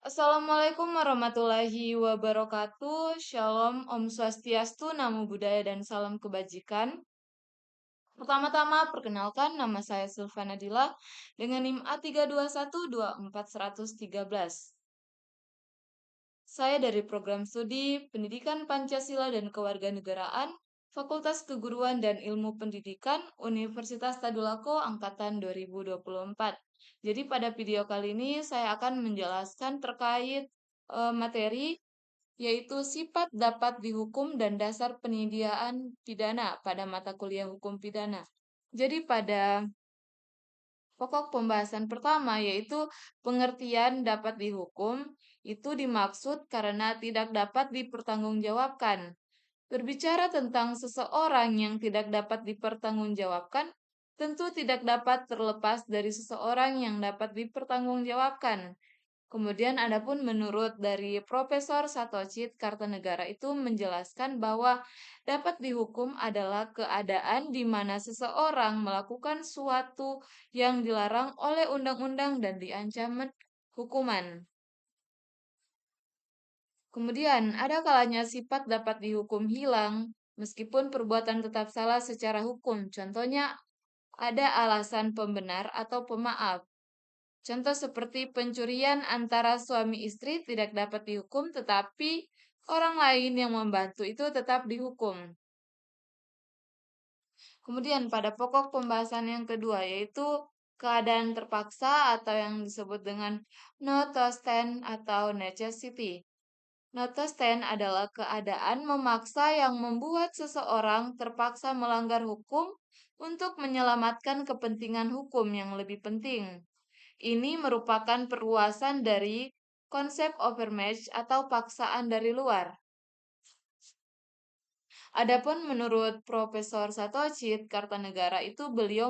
Assalamualaikum warahmatullahi wabarakatuh. Shalom, Om Swastiastu, Namo Buddhaya, dan salam kebajikan. Pertama-tama, perkenalkan nama saya Silvana Dila dengan NIM A32124113. Saya dari program studi Pendidikan Pancasila dan Kewarganegaraan, Fakultas Keguruan dan Ilmu Pendidikan, Universitas Tadulako Angkatan 2024. Jadi pada video kali ini saya akan menjelaskan terkait materi yaitu sifat dapat dihukum dan dasar penyediaan pidana pada mata kuliah hukum pidana. Jadi pada pokok pembahasan pertama yaitu pengertian dapat dihukum itu dimaksud karena tidak dapat dipertanggungjawabkan. Berbicara tentang seseorang yang tidak dapat dipertanggungjawabkan, tentu tidak dapat terlepas dari seseorang yang dapat dipertanggungjawabkan. Kemudian adapun menurut dari Profesor Satocit Kartanegara itu menjelaskan bahwa dapat dihukum adalah keadaan di mana seseorang melakukan suatu yang dilarang oleh undang-undang dan diancam hukuman. Kemudian ada kalanya sifat dapat dihukum hilang meskipun perbuatan tetap salah secara hukum. Contohnya ada alasan pembenar atau pemaaf. Contoh seperti pencurian antara suami istri tidak dapat dihukum, tetapi orang lain yang membantu itu tetap dihukum. Kemudian pada pokok pembahasan yang kedua yaitu keadaan terpaksa atau yang disebut dengan not to stand atau necessity. Not to stand adalah keadaan memaksa yang membuat seseorang terpaksa melanggar hukum untuk menyelamatkan kepentingan hukum yang lebih penting. Ini merupakan perluasan dari konsep overmatch atau paksaan dari luar. Adapun menurut Profesor Satocit Kartanegara itu beliau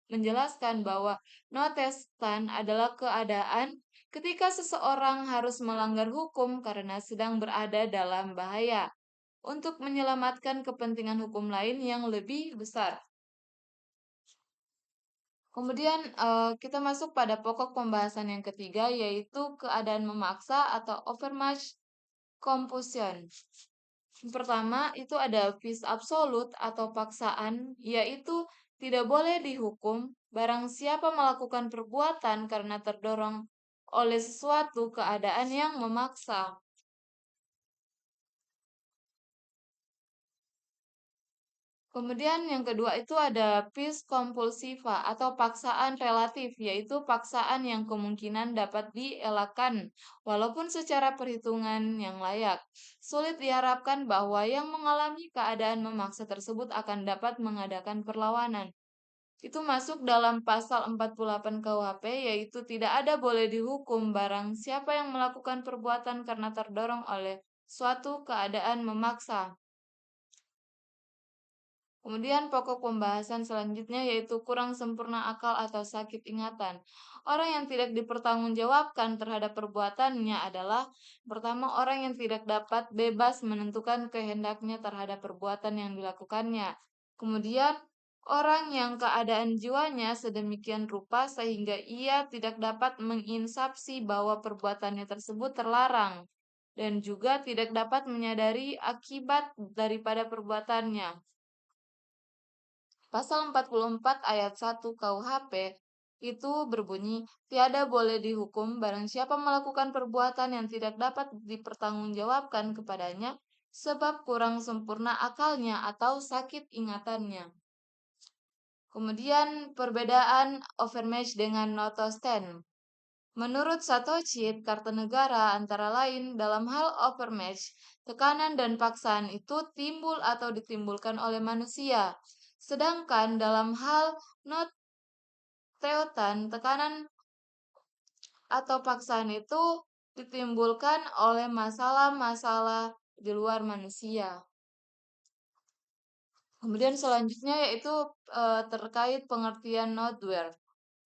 menjelaskan bahwa notestan adalah keadaan ketika seseorang harus melanggar hukum karena sedang berada dalam bahaya untuk menyelamatkan kepentingan hukum lain yang lebih besar. Kemudian kita masuk pada pokok pembahasan yang ketiga yaitu keadaan memaksa atau overmatch compulsion. Yang pertama itu ada vis absolut atau paksaan, yaitu tidak boleh dihukum barang siapa melakukan perbuatan karena terdorong oleh sesuatu keadaan yang memaksa. Kemudian yang kedua itu ada vis compulsiva atau paksaan relatif, yaitu paksaan yang kemungkinan dapat dielakkan, walaupun secara perhitungan yang layak. Sulit diharapkan bahwa yang mengalami keadaan memaksa tersebut akan dapat mengadakan perlawanan. Itu masuk dalam pasal 48 KUHP, yaitu tidak ada boleh dihukum barang siapa yang melakukan perbuatan karena terdorong oleh suatu keadaan memaksa. Kemudian pokok pembahasan selanjutnya yaitu kurang sempurna akal atau sakit ingatan. Orang yang tidak dipertanggungjawabkan terhadap perbuatannya adalah pertama orang yang tidak dapat bebas menentukan kehendaknya terhadap perbuatan yang dilakukannya. Kemudian orang yang keadaan jiwanya sedemikian rupa sehingga ia tidak dapat menginsapsi bahwa perbuatannya tersebut terlarang dan juga tidak dapat menyadari akibat daripada perbuatannya. Pasal 44 ayat 1 KUHP itu berbunyi, tiada boleh dihukum barang siapa melakukan perbuatan yang tidak dapat dipertanggungjawabkan kepadanya sebab kurang sempurna akalnya atau sakit ingatannya. Kemudian perbedaan overmatch dengan notosten. Menurut Satocit Kartanegara antara lain dalam hal overmatch, tekanan dan paksaan itu timbul atau ditimbulkan oleh manusia. Sedangkan dalam hal not teutan, tekanan atau paksaan itu ditimbulkan oleh masalah-masalah di luar manusia. Kemudian selanjutnya yaitu terkait pengertian nodware.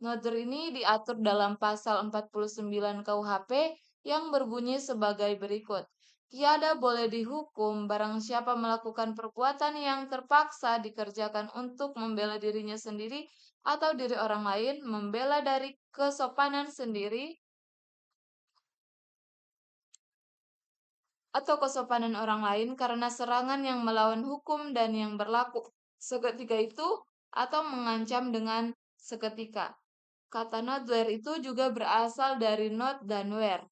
Nodware ini diatur dalam pasal 49 KUHP yang berbunyi sebagai berikut. Tiada boleh dihukum barang siapa melakukan perbuatan yang terpaksa dikerjakan untuk membela dirinya sendiri atau diri orang lain, membela dari kesopanan sendiri, atau kesopanan orang lain karena serangan yang melawan hukum dan yang berlaku seketika itu atau mengancam dengan seketika. Kata not where itu juga berasal dari not dan where.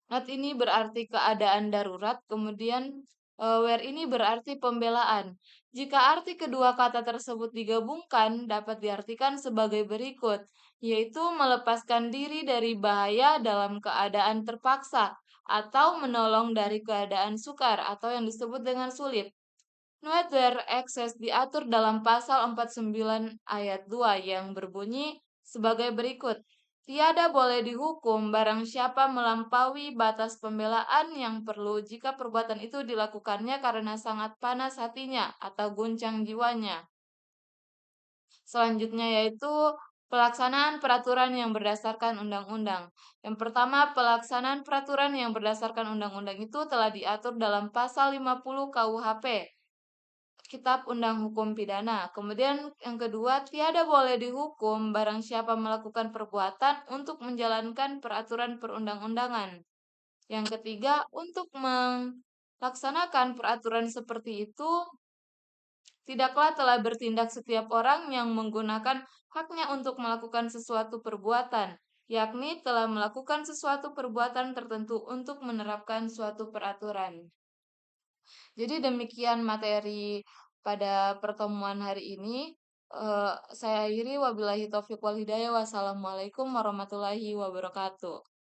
Not ini berarti keadaan darurat, kemudian where ini berarti pembelaan. Jika arti kedua kata tersebut digabungkan, dapat diartikan sebagai berikut, yaitu melepaskan diri dari bahaya dalam keadaan terpaksa, atau menolong dari keadaan sukar, atau yang disebut dengan sulit. Nowhere access diatur dalam pasal 49 ayat 2 yang berbunyi sebagai berikut. Tiada boleh dihukum barang siapa melampaui batas pembelaan yang perlu jika perbuatan itu dilakukannya karena sangat panas hatinya atau guncang jiwanya. Selanjutnya yaitu pelaksanaan peraturan yang berdasarkan undang-undang. Yang pertama, pelaksanaan peraturan yang berdasarkan undang-undang itu telah diatur dalam pasal 50 KUHP. Kitab Undang Hukum Pidana. Kemudian yang kedua, tiada boleh dihukum barang siapa melakukan perbuatan untuk menjalankan peraturan perundang-undangan. Yang ketiga, untuk melaksanakan peraturan seperti itu, tidaklah telah bertindak setiap orang yang menggunakan haknya untuk melakukan sesuatu perbuatan, yakni telah melakukan sesuatu perbuatan tertentu untuk menerapkan suatu peraturan. Jadi demikian materi pada pertemuan hari ini. Saya akhiri wabillahi taufiq wal hidayah. Wassalamualaikum warahmatullahi wabarakatuh.